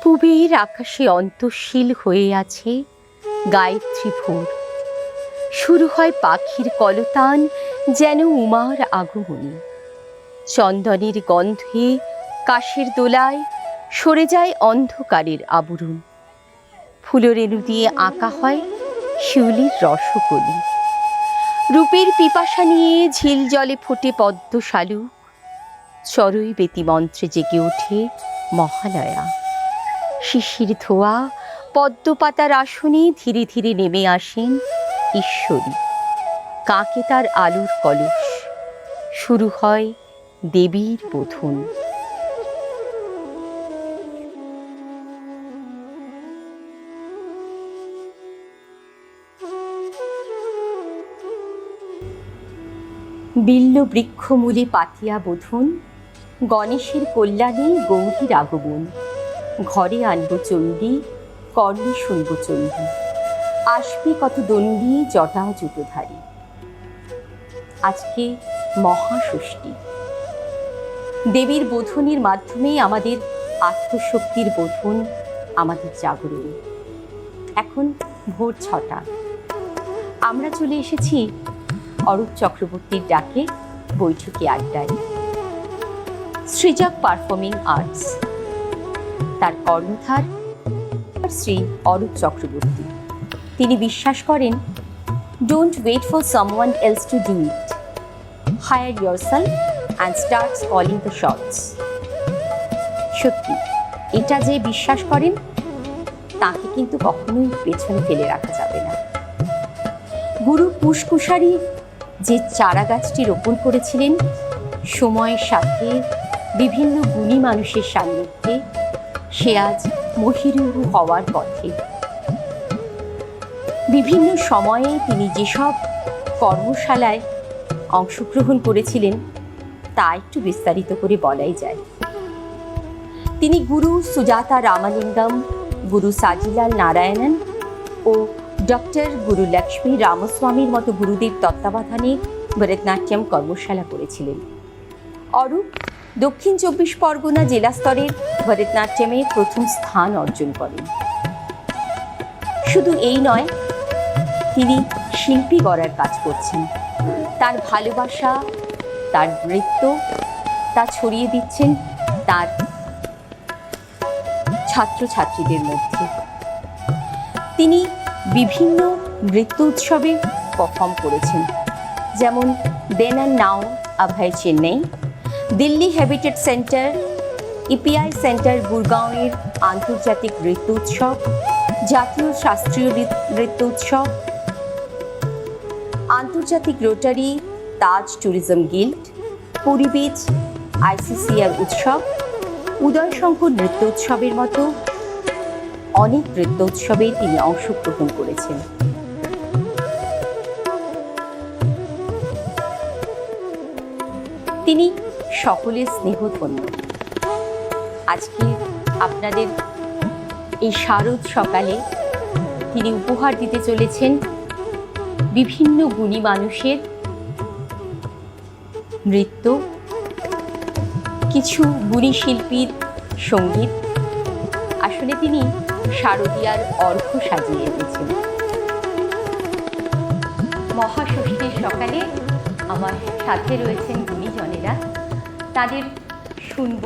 পূবের আকাশে অন্তঃশীল হয়ে আছে গায়ত্রী ভোর। শুরু হয় পাখির কলতান, যেন উমার আগমনী। চন্দনের গন্ধে কাশের দোলায় সরে যায় অন্ধকারের আবরণ। ফুলরেণু দিয়ে আঁকা হয় শিউলির রসকলি। রূপের পিপাসা নিয়ে ঝিল জলে ফোটে পদ্ম শালুক। চড়ুই বেতি মন্ত্রে জেগে ওঠে মহালয়া। শিশির ধোয়া পদ্মপাতার আসনে ধীরে ধীরে নেমে আসেন ঈশ্বরী। কাঁকে তার আলোর কলস। শুরু হয় দেবীর বোধন। বিল্ল বৃক্ষমূলে পাতিয়া বোধন, গণেশের কল্যাণে গৌরীর আগমন। ঘরে আনব চণ্ডী, কর্ণে শুনব চণ্ডী। আসবে কত দণ্ডী, জটা জুতোধারী। আজকে মহাষষ্ঠী। দেবীর বোধনের মাধ্যমেই আমাদের আত্মশক্তির বোধন, আমাদের জাগরণ। এখন ভোর 6টা। আমরা চলে এসেছি অরূপ চক্রবর্তীর ডাকে বৈঠকি আড্ডায়। সৃজক পারফর্মিং আর্টস, তার কর্ণধার শ্রী অরূপ চক্রবর্তী। তিনি বিশ্বাস করেন, don't wait for someone else to do it, hire yourself and start calling the shots. সত্যি, এটা যে বিশ্বাস করেন তাকে কিন্তু কখনোই পেছনে ফেলে রাখা যাবে না। গুরু কুশকুশারি যে চারা গাছটি রোপণ করেছিলেন, সময়ের সাথে বিভিন্ন গুণী মানুষের সান্নিধ্যে সে আজ মহিরুহ হওয়ার পথে। বিভিন্ন সময়ে তিনি যেসব কর্মশালায় অংশগ্রহণ করেছিলেন তা একটু বিস্তারিত করে বলাই যায়। তিনি গুরু সুজাতা রামালিঙ্গম, গুরু সাজিলাল নারায়ণন ও ডক্টর গুরু লক্ষ্মী রামস্বামীর মতো গুরুদেব তত্ত্বাবধানে ভরতনাট্যম কর্মশালা করেছিলেন। অরূপ দক্ষিণ 24 পরগনা জেলা স্তরের ভরতনাট্যমে প্রথম স্থান অর্জন করেন। শুধু এই নয়, তিনি শিল্পী গড়ার কাজ করছেন। তার ভালোবাসা, তার নৃত্য তা ছড়িয়ে দিচ্ছেন তার ছাত্রছাত্রীদের মধ্যে। তিনি বিভিন্ন নৃত্য উৎসবে পারফর্ম করেছেন, যেমন then and now Abhay Chennai, Delhi habitat centre, epicentre গুরগাঁওয়ের আন্তর্জাতিক নৃত্য উৎসব, জাতীয় শাস্ত্রীয় নৃত্য উৎসব, আন্তর্জাতিক rotary, Taj tourism guild, Puri beach ICCR উৎসব, উদয়শঙ্কর নৃত্য উৎসবের মতো অনেক নৃত্য উৎসবে তিনি অংশগ্রহণ করেছেন। তিনি সকলের স্নেহধন্য। আজকে আপনাদের এই শারদ সকালে তিনি উপহার দিতে চলেছেন বিভিন্ন গুণী মানুষের নৃত্য, কিছু গুণী শিল্পীর সঙ্গীত। আসলে তিনি শারদীয়ার অর্ঘ্য সাজিয়ে এনেছেন। মহাষষ্ঠীর সকালে আমার সাথে রয়েছেন গুণীজনেরা। তাদের শুনব,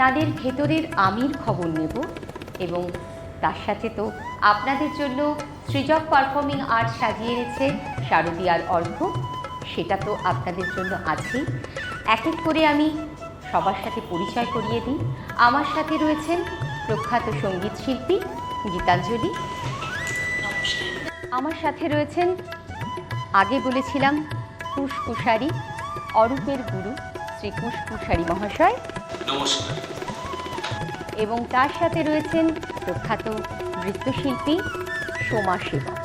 তাদের ভেতরের আমির খবর নেব এবং তার সাথে তো আপনাদের জন্য সৃজক পারফর্মিং আর্ট সাজিয়ে এনেছে শারদীয়ার অর্ঘ্য, সেটা তো আপনাদের জন্য আছেই। এক এক করে আমি সবার সাথে পরিচয় করিয়ে দিই। আমার সাথে রয়েছেন প্রখ্যাত সঙ্গীত শিল্পী গীতাঞ্জলি। আমার সাথে রয়েছেন আগে বলেছিলাম কুশ কুশারি, অরূপের গুরু শ্রী কুশ কুশারি মহাশয়, নমস্কার। এবং তার সাথে রয়েছেন প্রখ্যাত নৃত্যশিল্পী সোমা সেবক।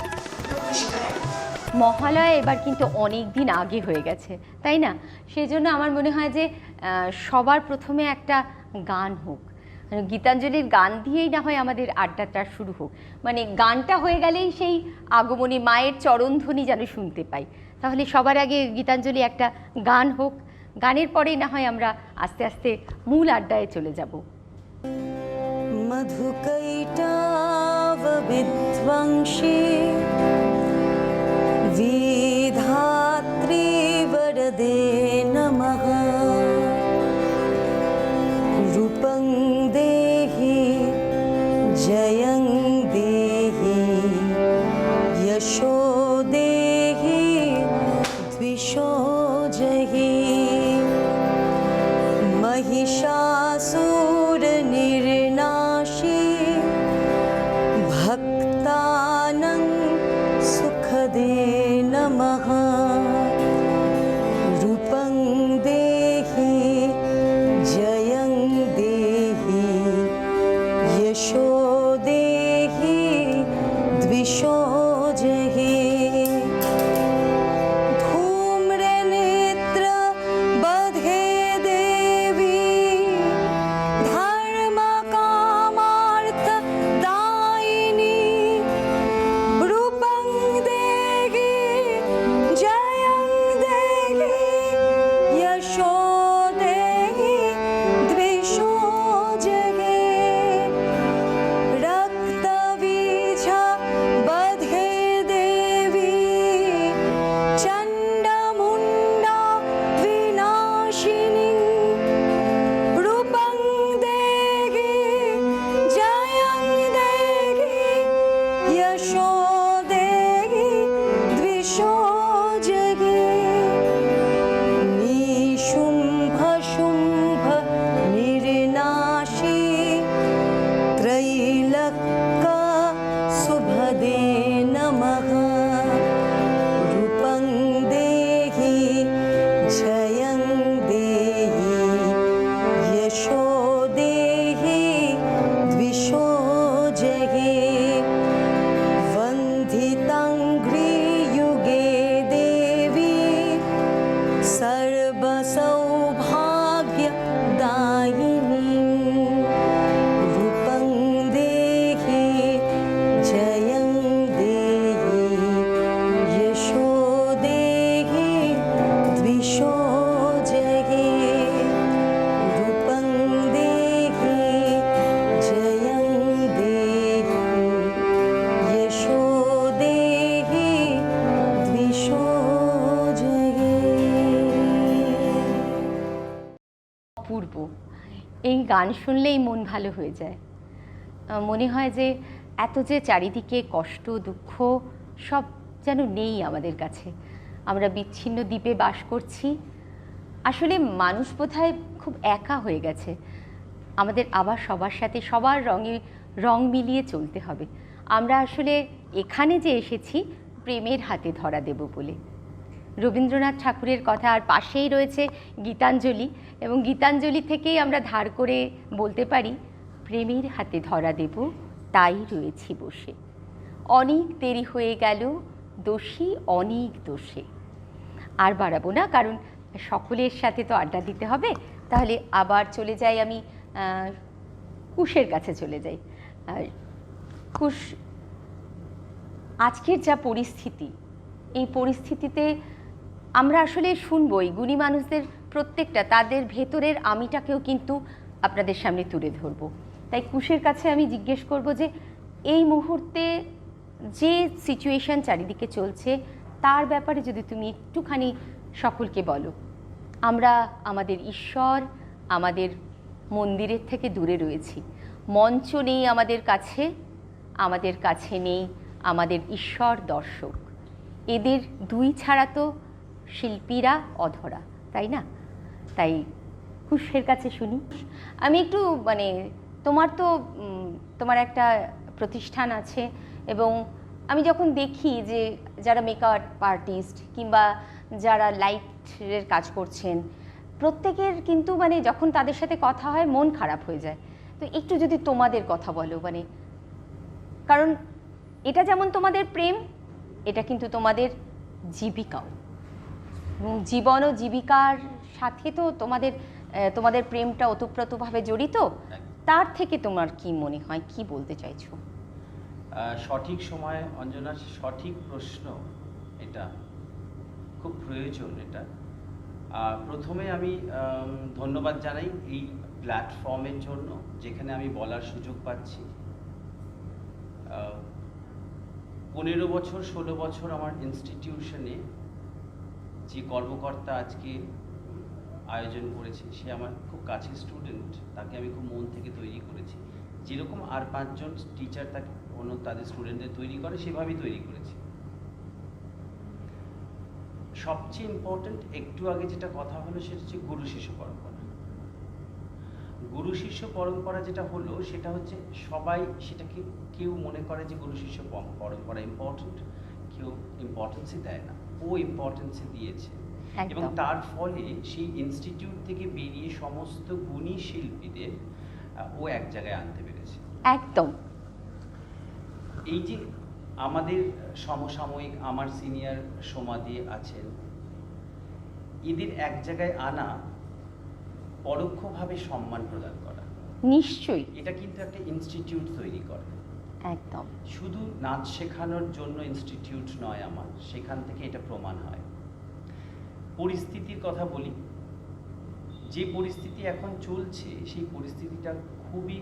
মহালয়া এবার কিন্তু অনেক দিন আগে হয়ে গেছে, তাই না? সেই জন্য আমার মনে হয় যে সবার প্রথমে একটা গান হোক, গীতাঞ্জলির গান দিয়েই না হয় আমাদের আড্ডাটা শুরু হোক। মানে গানটা হয়ে গেলেই সেই আগমনী মায়ের চরণধ্বনি যেন শুনতে পাই। তাহলে সবার আগে গীতাঞ্জলি একটা গান হোক, গানের পরেই না হয় আমরা আস্তে আস্তে মূল আড্ডায় চলে যাব। মধুকৈটাব বিধ্বংসী বিধাত্রী বরদে নমঃ। রূপং দেহি জয়ং দেহি যশো দেহি দ্বিষো জহি। महिषासुर निर्नाशी भक्तानां सुखदे नमः। रूपं देहि जयं देहि यशो देहि द्विषो जहि। অপূর্ব, এই গান শুনলেই মন ভালো হয়ে যায়। মনে হয় যে এত যে চারিদিকে কষ্ট দুঃখ সব যেন নেই আমাদের কাছে। আমরা বিচ্ছিন্ন দ্বীপে বাস করছি। আসলে মানুষ বোধহয় খুব একা হয়ে গেছে। আমাদের আবার সবার সাথে সবার রং মিলিয়ে চলতে হবে। আমরা আসলে এখানে যে এসেছি প্রেমের হাতে ধরা দেব বলে। রবীন্দ্রনাথ ঠাকুরের কথা, আর পাশেই রয়েছে গীতাঞ্জলি, এবং গীতাঞ্জলি থেকেই আমরা ধার করে বলতে পারি, প্রেমের হাতে ধরা দেব তাই রয়েছি বসে, অনেক দেরি হয়ে গেল দোষী অনেক দোষে। আর বাড়াবো না, কারণ সকলের সাথে তো আড্ডা দিতে হবে। তাহলে আবার চলে যাই, আমি কুশের কাছে চলে যাই। কুশ, আজকের যা পরিস্থিতি, এই পরিস্থিতিতে আমরা আসলে শুনবই গুণী মানুষদের প্রত্যেকটা, তাদের ভেতরের আমিটাকেও কিন্তু আপনাদের সামনে তুলে ধরব। তাই কুশের কাছে আমি জিজ্ঞেস করব যে এই মুহূর্তে যে সিচুয়েশন চারিদিকে চলছে তার ব্যাপারে যদি তুমি একটুখানি সকলকে বলো। আমরা আমাদের ঈশ্বর, আমাদের মন্দিরের থেকে দূরে রয়েছি, মঞ্চ নেই আমাদের কাছে নেই আমাদের ঈশ্বর দর্শক। এদের দুই ছাড়া তো শিল্পীরা অধরা, তাই না? তাই কুশের কাছে শুনি। আমি একটু তোমার একটা প্রতিষ্ঠান আছে এবং আমি যখন দেখি যে যারা মেকআপ আর্টিস্ট কিংবা যারা লাইটের কাজ করছেন, প্রত্যেকের কিন্তু মানে যখন তাদের সাথে কথা হয় মন খারাপ হয়ে যায়। তো একটু যদি তোমাদের কথা বলো, মানে কারণ এটা যেমন তোমাদের প্রেম, এটা কিন্তু তোমাদের জীবিকাও, এবং জীবন ও জীবিকার সাথে তো তোমাদের প্রেমটা ওতপ্রোতভাবে জড়িত। তার থেকে তোমার কি মনে হয়, কি বলতে চাইছো? সঠিক সময় অঞ্জনার সঠিক প্রশ্ন, এটা খুব প্রয়োজন। এটা প্রথমে আমি ধন্যবাদ জানাই এই প্ল্যাটফর্মের জন্য, যেখানে আমি বলার সুযোগ পাচ্ছি। 15 বছর 16 বছর আমার ইনস্টিটিউশনে যে কর্মকর্তা আজকে আয়োজন করেছে, সে আমার খুব কাছের স্টুডেন্ট, তাকে আমি খুব মন থেকে তৈরি করেছি। যেরকম আর 5 জন টিচার তাকে তাদের স্টুডেন্টদের তৈরি করে, সেভাবেই তৈরি করেছি। সবচেয়ে ইম্পর্টেন্ট, একটু আগে যেটা কথা হলো, সেটা হচ্ছে গুরু শিষ্য পরম্পরা। গুরু শিষ্য পরম্পরা যেটা হলো, সেটা হচ্ছে সবাই সেটাকে, কেউ মনে করে যে গুরু শিষ্য পরম্পরা ইম্পর্টেন্ট, কেউ ইম্পর্টেন্সই দেয় না। ও ইম্পর্টেন্সই দিয়েছে, এবং তার ফলে সেই ইনস্টিটিউট থেকে বেরিয়ে সমস্ত গুণী শিল্পীদের ও এক জায়গায় আনতে পেরেছে। একদম। এই যে আমাদের সমসাময়িক আমার সিনিয়র সমাধি আছেন, এদের এক জায়গায় আনা পরোক্ষভাবে সম্মান প্রদান করা। নিশ্চয়ই। এটা কিন্তু একটা ইনস্টিটিউট তৈরি করে। একদম। শুধু নাচ শেখানোর জন্য ইনস্টিটিউট নয় আমার, সেখান থেকে এটা প্রমাণ হয়। পরিস্থিতির কথা বলি, যে পরিস্থিতি এখন চলছে, সেই পরিস্থিতিটা খুবই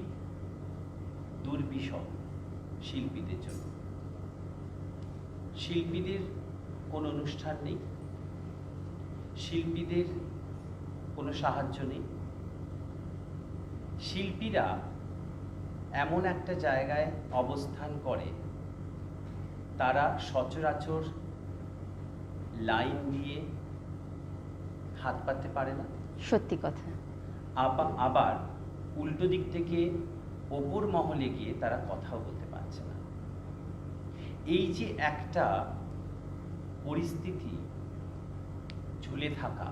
দুর্বিষহ শিল্পীদের জন্য। শিল্পীদের কোনো অনুষ্ঠান নেই, শিল্পীদের কোনো সাহায্য নেই। শিল্পীরা এমন একটা জায়গায় অবস্থান করে, তারা সচরাচর লাইন দিয়ে হাত পাততে পারে না। সত্যি কথা। আবার উল্টো দিক থেকে ওপর মহলে গিয়ে তারা কথাও বলতে পারছে না। এই যে একটা পরিস্থিতি ঝুলে থাকা,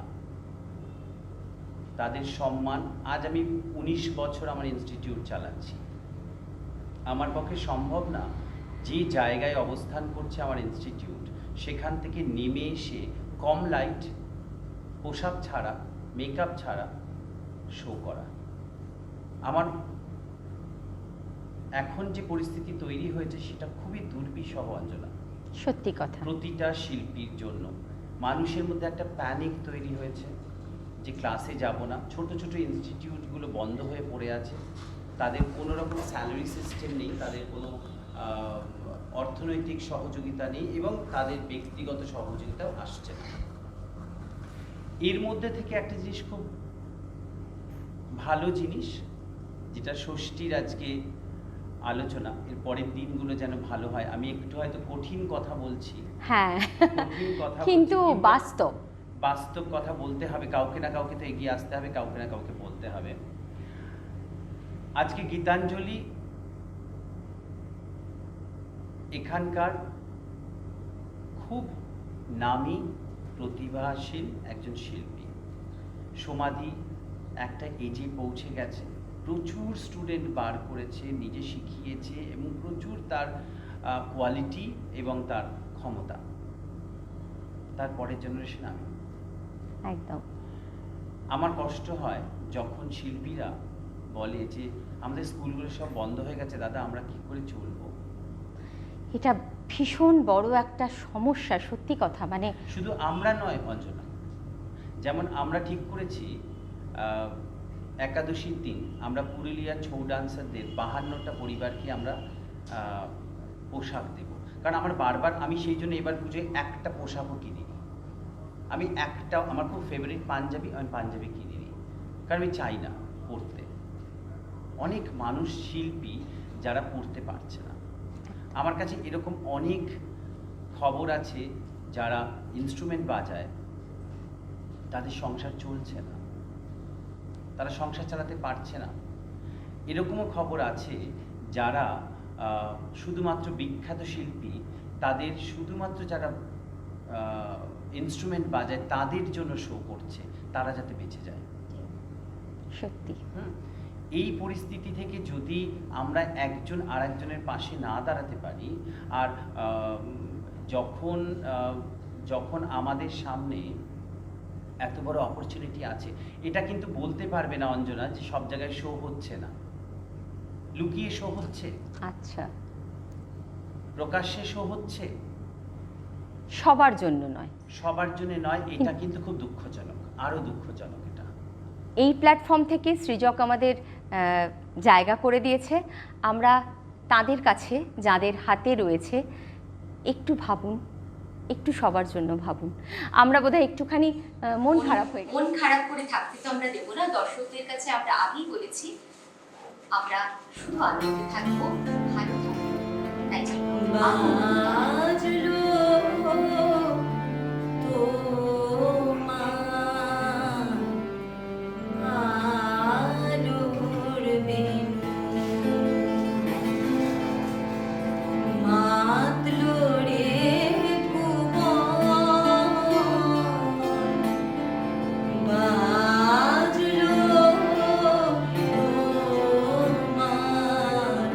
তাদের সম্মান। আজ আমি 19 বছর আমার ইনস্টিটিউট চালাচ্ছি, আমার পক্ষে সম্ভব না যে জায়গায় অবস্থান করছে আমার ইনস্টিটিউট, সেখান থেকে নেমে এসে কম লাইট, পোশাক ছাড়া, মেকআপ ছাড়া শো করা। আমার এখন যে পরিস্থিতি তৈরি হয়েছে, সেটা খুবই দুর্বিষহ অঞ্জনা। সত্যি কথা। প্রতিটা শিল্পীর জন্য মানুষের মধ্যে একটা প্যানিক তৈরি হয়েছে যে ক্লাসে যাব না। ছোট ছোট ইনস্টিটিউটগুলো বন্ধ হয়ে পড়ে আছে, তাদের কোনো রকম স্যালারি সিস্টেম নেই, তাদের কোনো অর্থনৈতিক সহযোগিতা নেই, এবং তাদের ব্যক্তিগত সহযোগিতাও আসছে না। এর মধ্যে থেকে একটা জিনিস, খুব ভালো জিনিস, যেটা ষষ্ঠীর আজকে আলোচনা, এর পরের দিনগুলো যেন ভালো হয়। আমি একটু হয়তো কঠিন কথা বলছি, হ্যাঁ, কঠিন কথা কিন্তু বাস্তব বাস্তব কথা বলতে হবে। কাউকে না কাউকে তো এগিয়ে আসতে হবে, কাউকে না কাউকে বলতে হবে। আজকে গীতাঞ্জলি এখানকার খুব নামী প্রতিভাশীল একজন শিল্পী। সমাধি একটা এজে পৌঁছে গেছে, প্রচুর স্টুডেন্ট বার করেছে, নিজে শিখিয়েছে, এবং প্রচুর তার কোয়ালিটি এবং তার ক্ষমতা। তার পরের জেনারেশন আমি। একদম। আমার কষ্ট হয় যখন শিল্পীরা বলে যে আমাদের স্কুলগুলো সব বন্ধ হয়ে গেছে, দাদা আমরা কি করে চলবো। এটা ভীষণ বড় একটা সমস্যা, সত্যি কথা। মানে শুধু আমরা নয় অঞ্জনা, যেমন আমরা ঠিক করেছি একাদশীর দিন আমরা পুরুলিয়ার ছৌ ডান্সারদের 52টা পরিবারকে আমরা পোশাক দেব। কারণ আমার বারবার, আমি সেই জন্য এবার পুজোয় একটা পোশাকও কিনিনি। আমি একটা, আমার খুব ফেভারিট পাঞ্জাবি, আমি পাঞ্জাবি কিনিনি, কারণ আমি চাই না পরতে। অনেক মানুষ, শিল্পী যারা পড়তে পারছে না। আমার কাছে এরকম অনেক খবর আছে, যারা ইনস্ট্রুমেন্ট বাজায় তাদের সংসার চলছে না, তারা সংসার চালাতে পারছে না। এরকমও খবর আছে যারা শুধুমাত্র বিখ্যাত শিল্পী তাদের শুধুমাত্র যারা ইনস্ট্রুমেন্ট বাজায় তাদের জন্য শো করছে, তারা যাতে বেঁচে যায়। সত্যি এই পরিস্থিতি থেকে যদি আমরা একজন আরেকজনের পাশে না দাঁড়াতে পারি, আর যখন যখন আমাদের সামনে এত বড় অপরচুনিটি আছে, এটা কিন্তু বলতে পারবে না অঞ্জনা যে সব জায়গায় শো হচ্ছে না। লুকিয়ে শো হচ্ছে, আচ্ছা, প্রকাশ্যে শো হচ্ছে, সবার জন্য নয়। সবার জন্য নয়, এটা কিন্তু খুব দুঃখজনক, আরো দুঃখজনক এটা। এই প্ল্যাটফর্ম থেকে সৃজক আমাদের জায়গা করে দিয়েছে। আমরা তাদের কাছে, যাদের হাতে রয়েছে, একটু ভাবুন, একটু সবার জন্য ভাবুন। আমরা বোধহয় একটুখানি মন খারাপ হয়ে মন খারাপ করে থাকতে তো আমরা দেবো না। দর্শকদের কাছে আমরা আগেই বলেছি আমরা শুধু আনন্দে থাকবো, ভালো থাকবো, তাই বাজলো তোমার আলোর বেণু, মাতলো রে ভুবন, বাজলো তোমার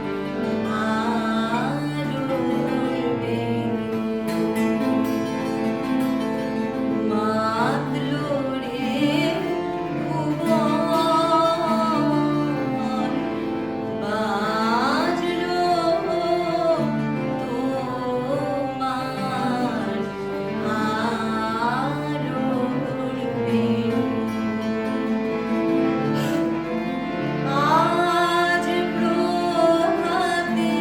আলোর বেণু, মাতলো রে ভুবন, বাজলো তোমার আলোর বেণু। আজ প্রভাতে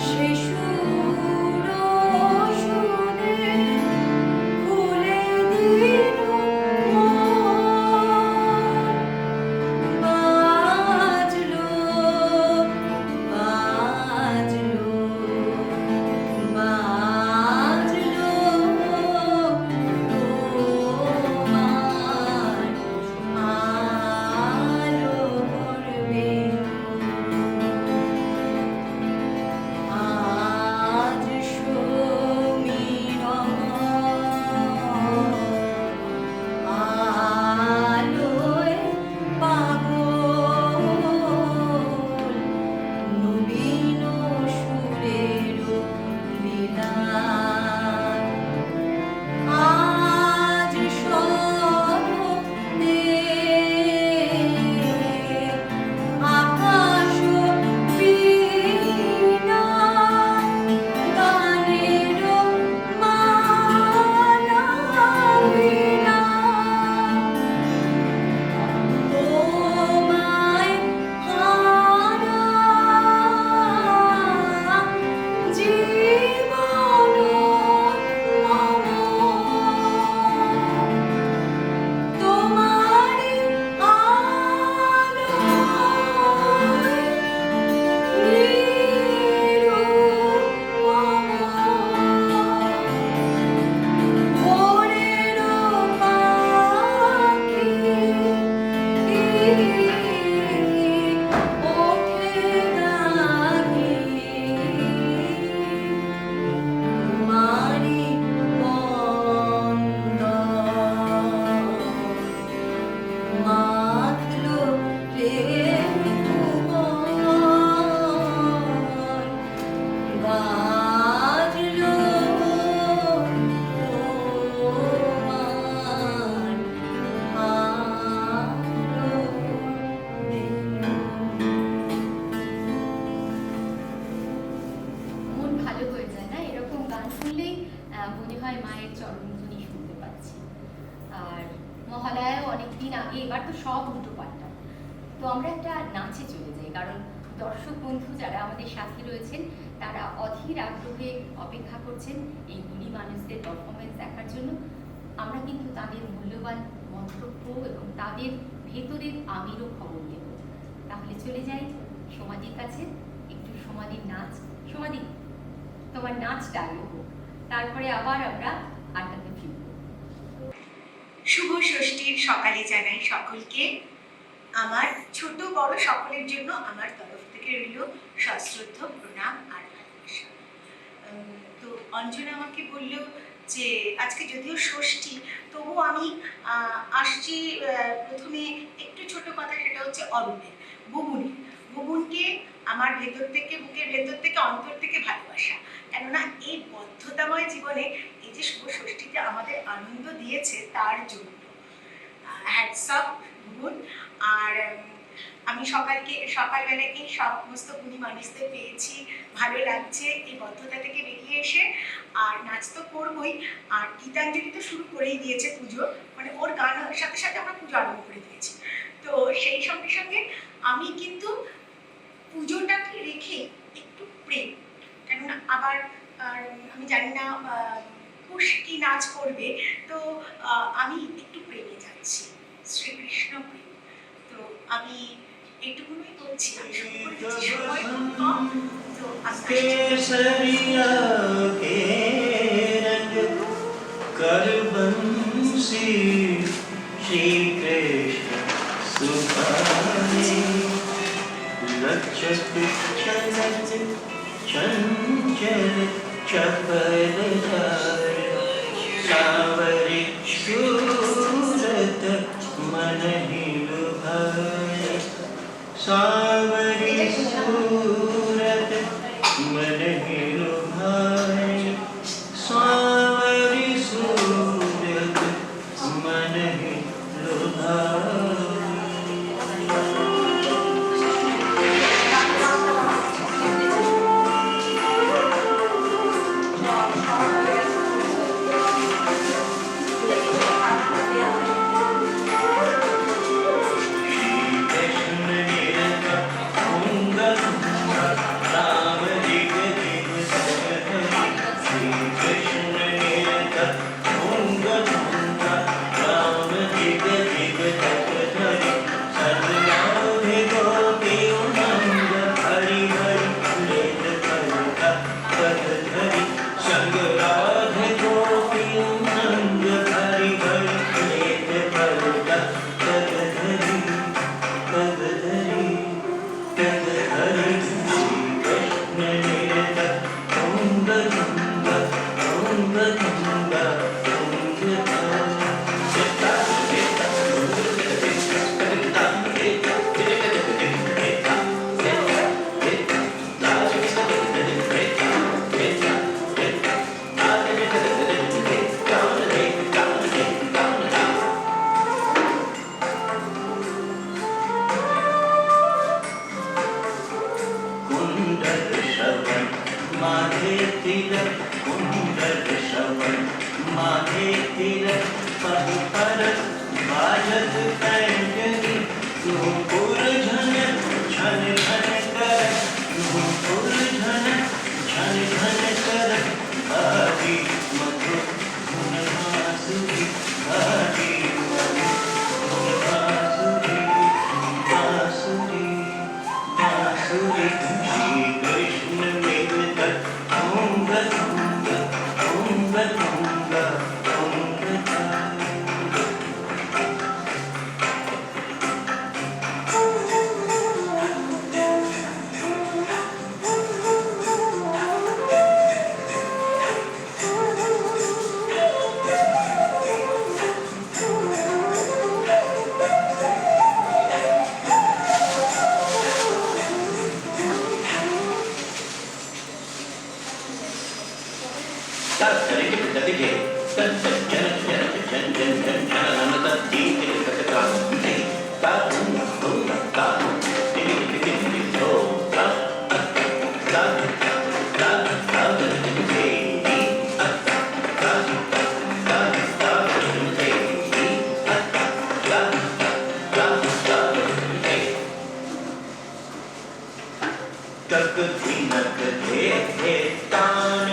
সে সুর শুনে খুলে দিল মন, বাজলো বাজলো বাজলো তোমার আলোর বেণু। আজ সমীরণ আলোয় পাগল, নবীন সুরের বিলাপ। আজ স্বপ্নে আকাশ বীণা, গানের মালা বীণা, তোমায় হারা জীবন মম, তোমারি আলোয় নিরুপম, ভোরের পাখি ওঠে গাহি, তোমারি বন্দন, মাতলো রে ভুবন, বাজলো তোমার আলোর বেণু। মন ভালো হয়ে যায় না? এরকম গান শুনলেই মনে হয় মায়ের চরণধ্বনি শুনতে পাচ্ছি। আর মহালয়াও অনেকদিন আগে, এবার তো সব উল্টো পাল্টা। তো আমরা একটা নাচে চলে যাই, কারণ দর্শক বন্ধু যারা আমাদের সাথে রয়েছেন তারা অধীর আগ্রহে অপেক্ষা করছেন এই গুণী মানুষদের পারফরমেন্স দেখার জন্য। আমরা কিন্তু তাদের মূল্যবান মন্তব্য এবং তাদের ভেতরের আমিরও খবর নেব। তাহলে চলে যাই সমাধির কাছে, একটু সমাধির নাচ। সমাধি, তোমার নাচটা আগে হোক, তারপরে আবার আমরা আড্ডাতে ফিরব। শুভ ষষ্ঠীর সকালে জানাই সকলকে আমার ছোট বড় সকলের জন্য আমার তরফ থেকে রইল সশ্রদ্ধ প্রণাম আর ভালোবাসা। তো অঞ্জনা আমাকে বলল যে আজকে যদিও ষষ্ঠী তবু আমি আসছি প্রথমে একটু ছোট কথা, সেটা হচ্ছে অরূপের, বুবুনের। বুবুনকে আমার ভেতর থেকে, বুকের ভেতর থেকে, অন্তর থেকে ভালোবাসা। কেননা এই বদ্ধতাময় জীবনে এই যে শুভ ষষ্ঠীতে আমাদের আনন্দ দিয়েছে তার জন্য হ্যাটস অফ বুবুন। আর আমি সকালবেলায় এই সমস্ত গুণী মানুষদের পেয়েছি, ভালো লাগছে এই বদ্ধতা থেকে বেরিয়ে এসে। আর নাচ তো করবই, আর গীতাঞ্জলি তো শুরু করেই দিয়েছে পুজো, মানে ওর গানের সাথে সাথে আমরা পুজো আরম্ভ করে দিয়েছি। তো সেই সঙ্গে সঙ্গে আমি কিন্তু পুজোটাকে রেখে একটু প্রেম, কেননা আবার আমি জানি না কুশ কি নাচ করবে, তো আমি একটু প্রেমে যাচ্ছি, শ্রীকৃষ্ণ প্রেম। তো আমি এইটুকুই বলছি, আমি শুরু করে দিচ্ছি, সময় খুব কম, তো केसरिया के रंग कर बंसी श्री कृष्ण सुभाने लचक चलत चंचल चपल सावरी सूरत मन ही लुभाए सावरी सूरत मन ही लुभाए सावरी सूरत मन ही लुभाए। माधे तिलक कुंडल श्रवण माधे तिलक पहि परत बाजत पैंजनी नूपुर झन झन झन कर नूपुर झन झन झन कर आदि मधु गुण बांसुरी आदि मधु गुण बांसुरी बांसुरी बांसुरी श्री कृष्ण तान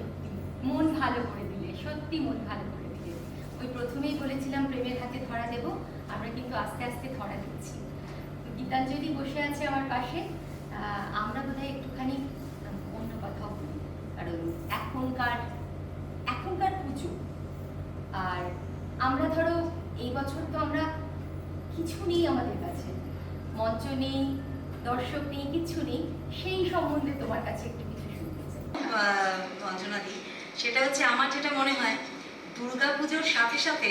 সত্যি মন ভালো করে দিলে, সত্যি মন ভালো করে দিলে। ওই প্রথমেই বলেছিলাম প্রেমের হাতে ধরা দেব, আমরা কিন্তু আস্তে আস্তে ধরা দিচ্ছি। গীতাঞ্জলি বসে আছে আমার পাশে, আমরা বোধহয় একটুখানি অন্য কথাও বলি, কারণ এখনকার পুজো, আর আমরা ধরো এই বছর তো আমরা কিছু নেই, আমাদের কাছে মঞ্চ নেই, দর্শক নেই, কিছু নেই, সেই সম্বন্ধে তোমার কাছে একটু কিছু শুনতে চাই। অঞ্জনাদি, সেটা হচ্ছে আমার যেটা মনে হয় দুর্গাপুজোর সাথে সাথে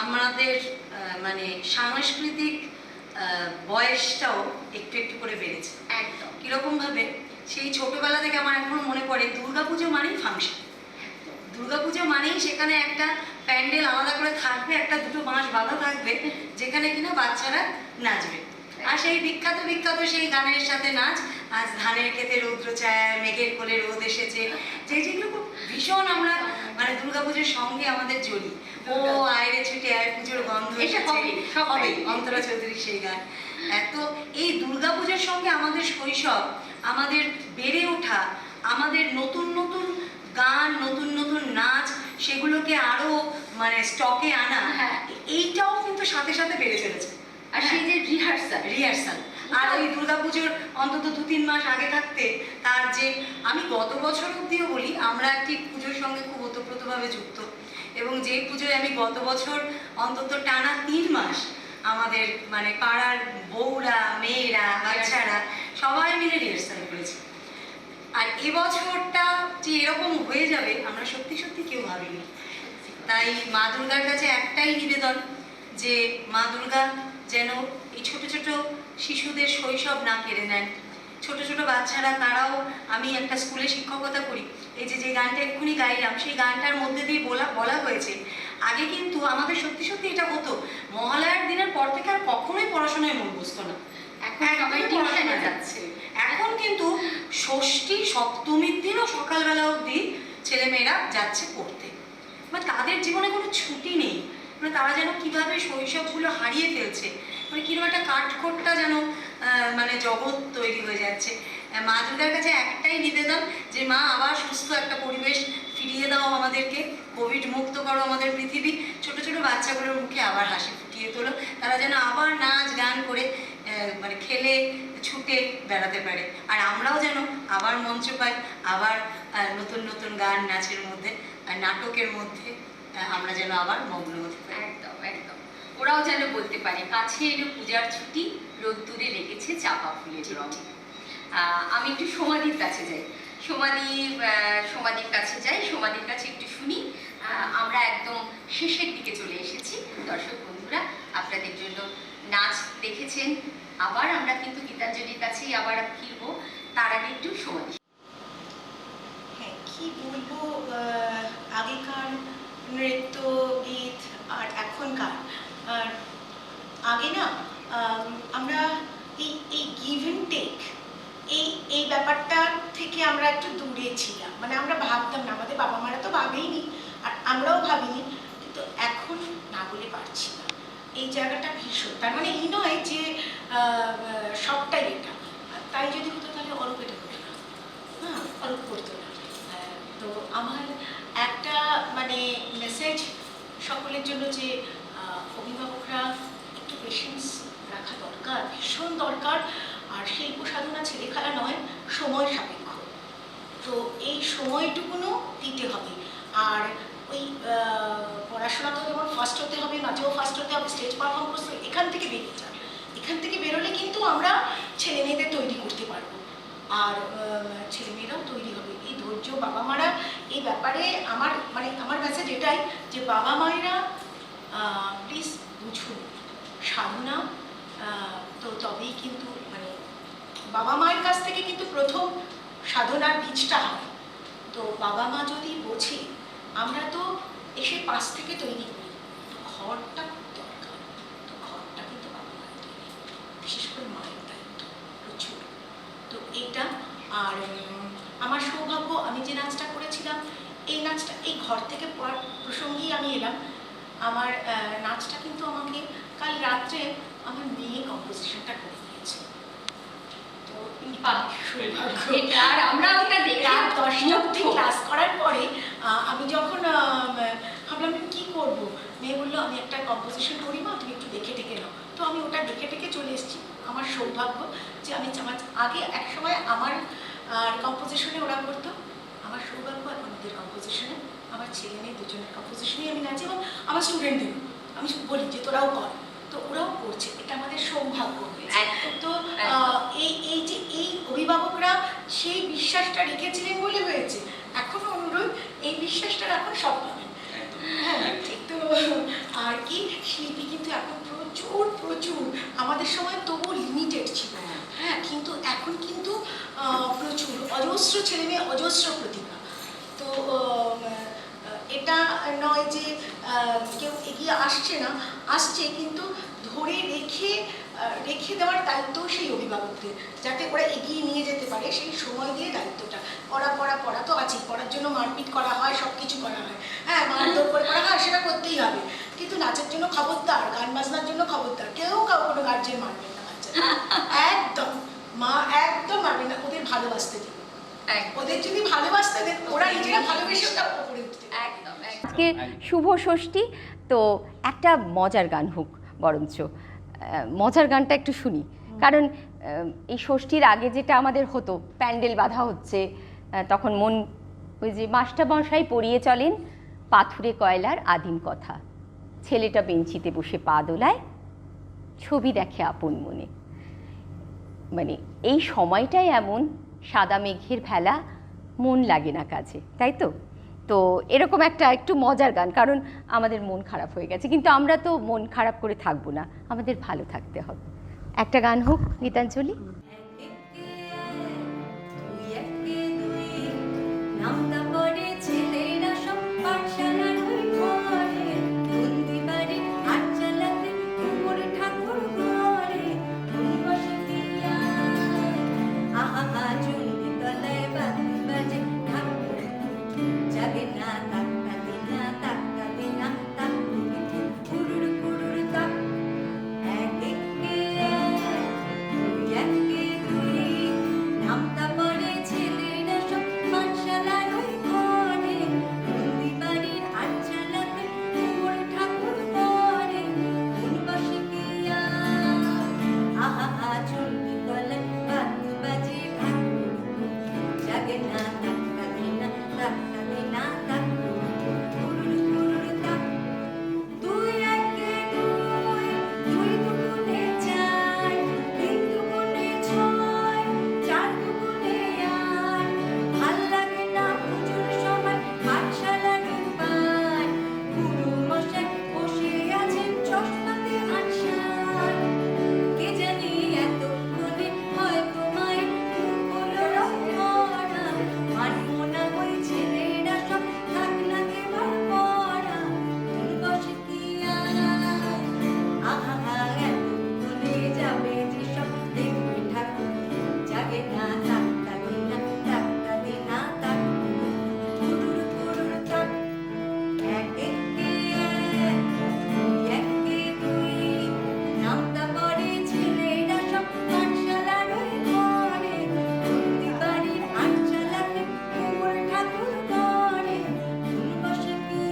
আমাদের মানে সাংস্কৃতিক বয়সটাও একটু একটু করে বেড়েছে। একদম কিরকম ভাবে, সেই ছোটবেলা থেকে আমার এখনো মনে পড়ে দুর্গাপুজো মানেই ফাংশন। দুর্গাপুজো মানেই সেখানে একটা প্যান্ডেল আলাদা করে থাকবে, একটা দুটো বাঁশ বাঁধা থাকবে, যেখানে কিনা বাচ্চারা নাচবে। আর সেই বিখ্যাত বিখ্যাত সেই গানের সাথে নাচ, আজ ধানের ক্ষেতে রৌদ্র ছায়া, মেঘের কোলে রোদ এসেছে, যেগুলো খুব ভীষণ আমরা মানে দুর্গাপুজোর সঙ্গে আমাদের জড়ি। ও আয়রে ছুটে আয়, পুজোর গন্ধ এসেছে, হবে অন্তরা চৌধুরীর সেই গান। তো এই দুর্গাপুজোর সঙ্গে আমাদের শৈশব, আমাদের বেড়ে ওঠা, আমাদের নতুন নতুন গান, নতুন নতুন নাচ, সেগুলোকে আরো মানে স্টকে আনা, এইটাও কিন্তু সাথে সাথে বেড়ে চলেছে। আর সেই যে রিহার্সাল আর ওই দুর্গাপুজোর অন্তত 2-3 মাস আগে থাকতে তার যে, আমি গত বছর অব্দিও বলি আমরা একটি পুজোর সঙ্গে খুব ওতপ্রোতভাবে যুক্ত, এবং যে পুজোয় আমি গত বছর অন্তত টানা 3 মাস আমাদের মানে পাড়ার বউরা, মেয়েরা, বাচ্চারা সবাই মিলে রিহার্সাল করেছি। আর এবছরটা যে এরকম হয়ে যাবে আমরা সত্যি সত্যি কেউ ভাবিনি। তাই মা দুর্গার কাছে একটাই নিবেদন, যে মা দুর্গা যেন এই ছোট ছোট শিশুদের শৈশব না কেড়ে নেন। ছোট ছোট বাচ্চারা, তারাও, আমি একটা স্কুলে শিক্ষকতা করি, এই যে গানটা এক্ষুনি গাইলাম, সেই গানটার মধ্যে দিয়ে বলা হয়েছে আগে কিন্তু আমাদের সত্যি সত্যি এটা হতো, মহালয়ার দিনের পর থেকে আর কখনোই পড়াশোনায় মন বসতো না। এখন সবাই টিউশনে যাচ্ছে। এখন কিন্তু ষষ্ঠী সপ্তমীর দিনও সকালবেলা অবধি ছেলেমেয়েরা যাচ্ছে পড়তে, মানে তাদের জীবনে কোনো ছুটি নেই। মানে তারা যেন কিভাবে শৈশবগুলো হারিয়ে ফেলছে, মানে কিরকম একটা কাঠখোট্টা যেন মানে জগৎ তৈরি হয়ে যাচ্ছে। মা দুর্গার কাছে একটাই নিবেদন, যে মা আবার সুস্থ একটা পরিবেশ ফিরিয়ে দাও আমাদেরকে, কোভিড মুক্ত করো আমাদের পৃথিবী, ছোট ছোট বাচ্চাগুলোর মুখে আবার হাসি ফুটিয়ে তোলো, তারা যেন আবার নাচ গান করে মানে খেলে ছুটে বেড়াতে পারে, আর আমরাও যেন আবার মঞ্চ পাই, আবার নতুন নতুন গান নাচের মধ্যে আর নাটকের মধ্যে আমরা যেন আবার মগ্ন হতে পারি। একদম একদম, ওরাও যেন বলতে পারে কাছে এলো পূজার ছুটি, রোদ্দুরে লেগেছে চাপা ফুলের রং। আমি একটু সমাধির কাছে যাই, সমাধির কাছে একটু শুনি। আমরা একদম শেষের দিকে চলে এসেছি। দর্শক বন্ধুরা, আপনাদের জন্য নাচ দেখেছেন, আবার আমরা কিন্তু গীতাঞ্জলির কাছেই আবার ফিরবো, তার আগে একটু সমাধি। হ্যাঁ, কি বলবো, আগেকার নৃত্য গীত আর এখনকার, আগে না আমরা এই গিভ অ্যান্ড টেক, এই ব্যাপারটা থেকে আমরা একটু দূরে ছিলাম। মানে আমরা ভাবতাম না, আমাদের বাবা মারা তো ভাবেইনি আর আমরাও ভাবিনি, কিন্তু এখন না বলে পারছি না। এই জায়গাটা ভীষণ, তার মানে এই নয় যে সবটাই এটা, তাই যদি হতো তাহলে অল্প এটা হতো না, হ্যাঁ অল্প করতো না। তো আমার একটা মানে মেসেজ সকলের জন্য, যে অভিভাবকরা একটু পেশেন্স রাখা দরকার, ভীষণ দরকার। আর শিল্প সাধনা ছেলে খেলা নয়, সময় সাপেক্ষ। তো এই সময়টুকুনো দিতে হবে। আর ওই পড়াশোনাতেও যেমন ফার্স্ট হতে হবে, নাচেও ফার্স্ট হতে হবে, স্টেজ পারফর্ম করতে হবে, এখান থেকে বেরিয়ে যান। এখান থেকে বেরোলে কিন্তু আমরা ছেলে মেয়েদের তৈরি করতে পারবো, আর ছেলেমেয়েরাও তৈরি হবে। এই ধৈর্য বাবা মারা, এই ব্যাপারে আমার মেসেজ এটাই, যে বাবা মায়েরা প্লিজ বুঝুন সাধনা, তো তবেই কিন্তু মানে বাবা মায়ের কাছ থেকে কিন্তু প্রথম সাধনার বীজটা হয়। তো বাবা মা যদি বোঝে, আমরা তো এসে পাশ থেকে তৈরি করি, তো ঘরটা খুব দরকার। তো ঘরটা কিন্তু বাবা মায়ের তৈরি, বিশেষ করে মায়ের দায়িত্ব প্রচুর। তো এইটা, আর আমার সৌভাগ্য, আমি যে নাচটা করেছিলাম, এই নাচটা এই ঘর থেকে প্রসঙ্গেই আমি এলাম। আমার নাচটা কিন্তু আমাকে কাল রাত্রে আমার মেয়ে কম্পোজিশনটা করে দিয়েছে। তো এটা আর আমরা ওটা দেখে রাত 10টা অবধি মুগ্ধ। ক্লাস করার পরে আমি যখন ভাবলাম আমি কী করবো, মেয়ে বললো আমি একটা কম্পোজিশন করি মা, তুমি একটু দেখে টেকে নাও। তো আমি ওটা দেখে টেকে চলে এসেছি। আমার সৌভাগ্য যে আমার আগে এক সময় আমার কম্পোজিশনে ওরা করতো, আমার সৌভাগ্য এখন ওদের কম্পোজিশনে, আমার ছেলে মেয়ে দুজনের কম্পোজিশনেই আমি নাচি এবং আমার স্টুডেন্টদেরও আমি বলি যে তোরাও কর, তো ওরাও করছে। এটা আমাদের সৌভাগ্য হয়েছে। একদম, তো একদম। এই অভিভাবকরা সেই বিশ্বাসটা রেখেছিলেন বলে হয়েছে। এখনো অনুরোধ, এই বিশ্বাসটা এখন সব পাবেন। হ্যাঁ, তো আর কি শিল্পী কিন্তু এখন প্রচুর আমাদের সময় তবু লিমিটেড ছিল। হ্যাঁ, কিন্তু এখন কিন্তু প্রচুর অজস্র ছেলে মেয়ে, অজস্র প্রতিভা। তো এটা নয় যে কেউ এগিয়ে আসছে না, আসছে, কিন্তু ধরে রেখে দেওয়ার দায়িত্ব সেই অভিভাবকদের, যাতে ওরা এগিয়ে নিয়ে যেতে পারে। সেই সময় দিয়ে দায়িত্বটা পড়া তো আছেই, পড়ার জন্য মারপিট করা হয়, সব কিছু করা হয়, হ্যাঁ, মারধর করে করা হয়, সেটা করতেই হবে। কিন্তু নাচের জন্য খবরদার, গান বাজনার জন্য খবরদার, কেউ কোনো গার্জেন মারবেন না বাচ্চাদের, একদম একদম মারবেন না। ওদের ভালোবাসতে দিন, ওদের যদি ভালোবাসতে দেন, ওরা নিজেরা ভালোবেসে ওটা উপরে উঠতে। একদম একদম। আজকে শুভ ষষ্ঠী, তো একটা মজার গান হোক বরঞ্চ, মজার গানটা একটু শুনি। কারণ এই ষষ্ঠীর আগে যেটা আমাদের হতো, প্যান্ডেল বাঁধা হচ্ছে, তখন মন ওই যে মাস্টারমশাই পড়িয়ে চলেন পাথুরে কয়লার আদিম কথা, ছেলেটা বেঞ্চিতে বসে পা দোলায়, ছবি দেখে আপন মনে। মানে এই সময়টাই এমন, সাদা মেঘের ভেলা, মন লাগে না কাজে, তাই তো? তো এরকম একটা একটু মজার গান, কারণ আমাদের মন খারাপ হয়ে গেছে, কিন্তু আমরা তো মন খারাপ করে থাকবো না, আমাদের ভালো থাকতে হবে। একটা গান হোক গীতাঞ্জলি। নামটা পড়ে ছেলেরা সব পাঠশালার ওই ঘরে, বন্দি বাড়ি হাট চালাতে কুমোর ঠাকুর ঘরে, বসে দিয়া আহা চুন্ডি তলায় বাতি বাজে, ঠাকুর জাগে না, তাক্কা দিনা তাক্কা দিনা তাক কুরুর কুরুর তাক, এক একে দুই নামটা পড়ে ছেলেরা সব পাঠশালার ওই ঘরে, বন্দি বাড়ির হাট চালাতে কুমোর ঠাকুর ঘরে, বসে দিয়া আহা চুন্ডি তলায় বাতি বাজে, ঠাকুর জাগে না, তাক্কা দিনা তাক কুরুর কুরুর তাক। দুই একে দুই, দুই দুগুণে চার, তিন দুগুণে ছয়, চার দুগুণে আট, ভাল লাগে না পুজোর সময় পাঠশালার পার, গুরু মশাই বসে আছেন চশমাতে আনসার, কে জানি এতক্ষণে হয়তো মায়ের মুখ হলো রং ভরা, মানবো না ওই ছেলেরা সব থাক না এবার পড়া, বসে কি আহা এতক্ষণে যাবে যেসব, দেখবে ঠাকুর জাগে না, তাক্কা দিনা তাক কুরুর কুরুর তাক, এক একে দুই নামটা পড়ে ছেলেরা সব পাঠশালার ওই ঘরে, বন্দি বাড়ির হাট চালাতে কুমোর ঠাকুর ঘরে, বসে কি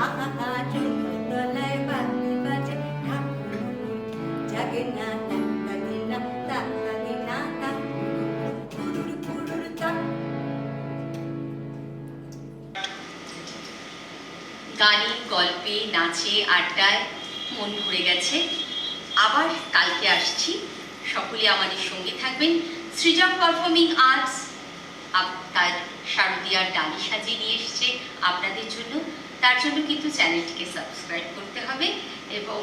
আহা চুন্ডি তলায় বাতি বাজে, ঠাকুর জাগে না, তাক্কা দিনা তাক কুরুর কুরুর তাক। গানে, গল্পে, নাচে, আড্ডায় মন ভরে গেছে। আবার কালকে আসছি, সকলে আমাদের সঙ্গে থাকবেন। সৃজন পারফর্মিং আর্টস তার শারদীয়ার ডালি সাজিয়ে নিয়ে এসছে আপনাদের জন্য। তার জন্য কিন্তু চ্যানেলটিকে সাবস্ক্রাইব করতে হবে এবং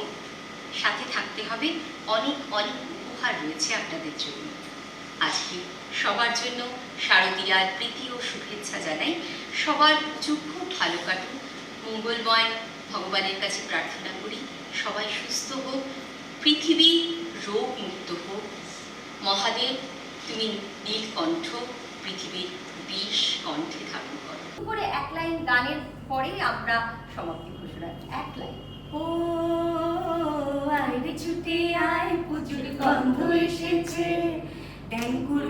সাথে থাকতে হবে। অনেক অনেক উপহার রয়েছে আপনাদের জন্য। আজকে সবার জন্য শারদীয়ার প্রীতি ও শুভেচ্ছা জানাই। সবার পুজো খুব ভালো কাটুক, মঙ্গলময় ভগবানের কাছে প্রার্থনা করি সবাই সুস্থ হোক, পৃথিবী রোগ মুক্ত হোক। মহাদেব তুমি নীলকণ্ঠ, পৃথিবীর বিষ কণ্ঠে ধারণ করো। করে এক লাইন গানের পরেই আমরা সমাপ্তি ঘোষণা, এক লাইন। ও আয় রে ছুটে আয়, পুজোর গন্ধ এসেছে। ড্যাঙ্কুর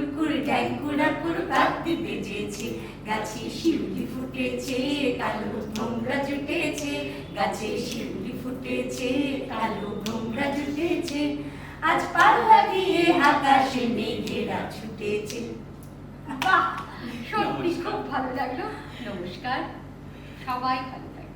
ড্যাঙ্কুরাকুর কাঁদতে বেজেছে, গাছে শিউলি ফুটেছে, কালো ভোমরা জুটেছে, গাছে শিউলি ফুটেছে, কালো ভোমরা জুটেছে, আজ পাল্লা দিয়ে আকাশে মেঘেরা ছুটেছে। বাহ, সত্যি খুব ভালো লাগলো। নমস্কার, সবাই ভালো থাকবেন।